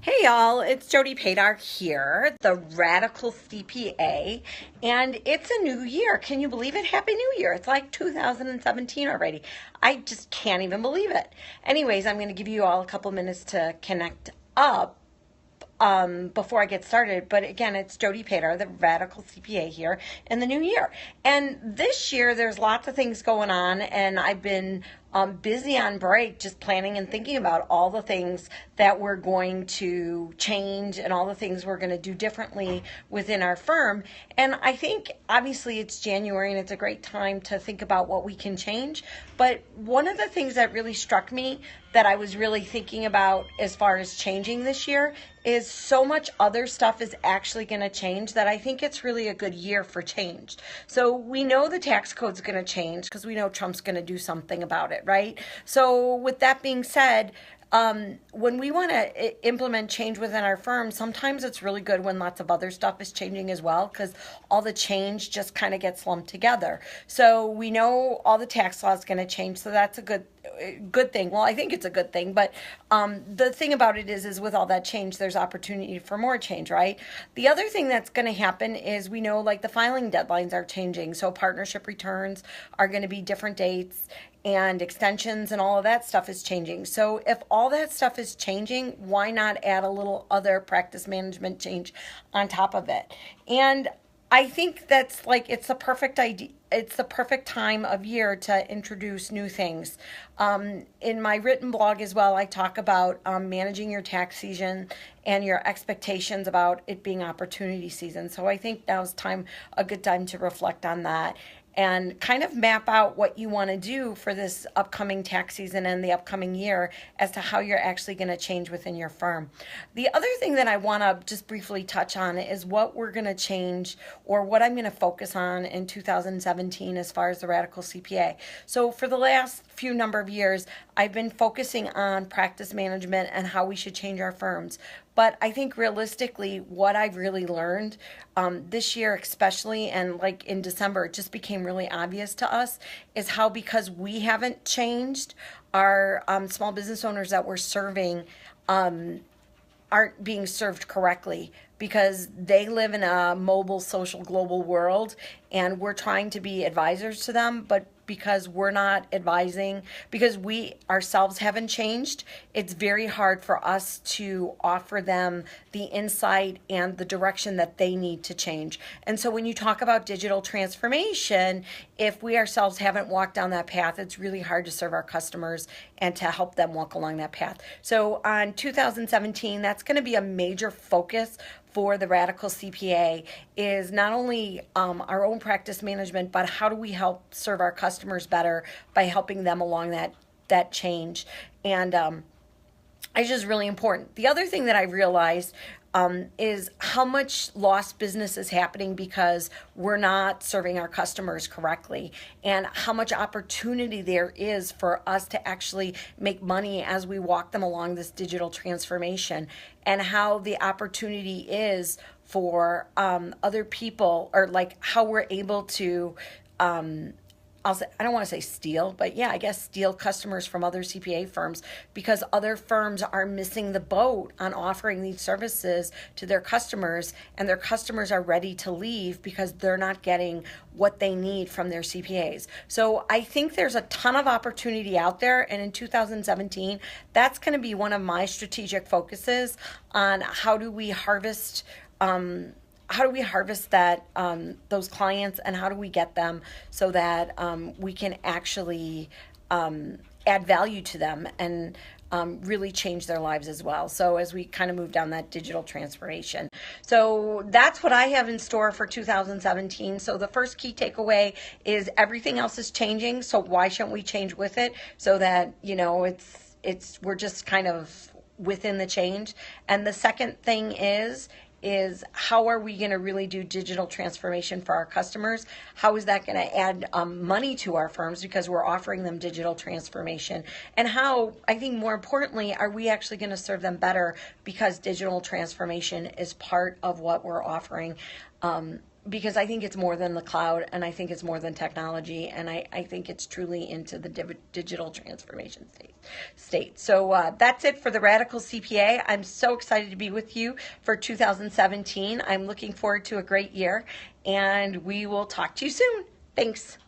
Hey y'all, it's Jody Padar here, the Radical CPA, and it's a new year. Can you believe it? Happy New Year. It's like 2017 already. I just can't even believe it. Anyways, I'm going to give you all a couple minutes to connect up before I get started. But again, it's Jody Pater, the Radical CPA here in the new year. And this year, there's lots of things going on, and I've been busy on break just planning and thinking about all the things that we're going to change and all the things we're going to do differently within our firm. And I think obviously it's January and it's a great time to think about what we can change. But one of the things that really struck me that I was really thinking about as far as changing this year is so much other stuff is actually going to change that I think it's really a good year for change. So we know the tax code's going to change because we know Trump's going to do something about it, right? So with that being said, when we want to implement change within our firm, sometimes it's really good when lots of other stuff is changing as well, because all the change just kind of gets lumped together. So we know all the tax law is going to change, so that's a good thing. Well, I think it's a good thing, but the thing about it is with all that change, there's opportunity for more change, right? The other thing that's going to happen is we know like the filing deadlines are changing, so partnership returns are going to be different dates and extensions and all of that stuff is changing. So if all that stuff is changing, why not add a little other practice management change on top of it? And I think that's like it's the perfect idea. It's the perfect time of year to introduce new things. In my written blog as well, I talk about managing your tax season and your expectations about it being opportunity season. So I think now's a good time to reflect on that and kind of map out what you want to do for this upcoming tax season and the upcoming year as to how you're actually going to change within your firm. The other thing that I want to just briefly touch on is what we're going to change or what I'm going to focus on in 2017 as far as the Radical CPA. So for the last few number of years, I've been focusing on practice management and how we should change our firms. But I think realistically, what I've really learned this year, especially, and like in December, it just became really obvious to us, is how because we haven't changed, our small business owners that we're serving aren't being served correctly because they live in a mobile, social, global world, and we're trying to be advisors to them, but because we're not advising, because we ourselves haven't changed, it's very hard for us to offer them the insight and the direction that they need to change. And so when you talk about digital transformation, if we ourselves haven't walked down that path, it's really hard to serve our customers and to help them walk along that path. So on 2017, that's going to be a major focus for the Radical CPA is not only our own practice management, but how do we help serve our customers better by helping them along that change. And it's just really important. The other thing that I realized is how much lost business is happening because we're not serving our customers correctly, and how much opportunity there is for us to actually make money as we walk them along this digital transformation, and how the opportunity is for other people, or like how we're able to I don't want to say steal, but yeah, I guess steal customers from other CPA firms because other firms are missing the boat on offering these services to their customers, and their customers are ready to leave because they're not getting what they need from their CPAs. So I think there's a ton of opportunity out there, and in 2017, that's going to be one of my strategic focuses on how do we harvest that those clients, and how do we get them so that we can actually add value to them and really change their lives as well. So as we kind of move down that digital transformation. So that's what I have in store for 2017. So the first key takeaway is everything else is changing. So why shouldn't we change with it so that, we're just kind of within the change. And the second thing is how are we going to really do digital transformation for our customers? How is that going to add money to our firms because we're offering them digital transformation? And how, I think more importantly, are we actually going to serve them better because digital transformation is part of what we're offering because I think it's more than the cloud, and I think it's more than technology, and I think it's truly into the digital transformation state. So that's it for the Radical CPA. I'm so excited to be with you for 2017. I'm looking forward to a great year, and we will talk to you soon. Thanks.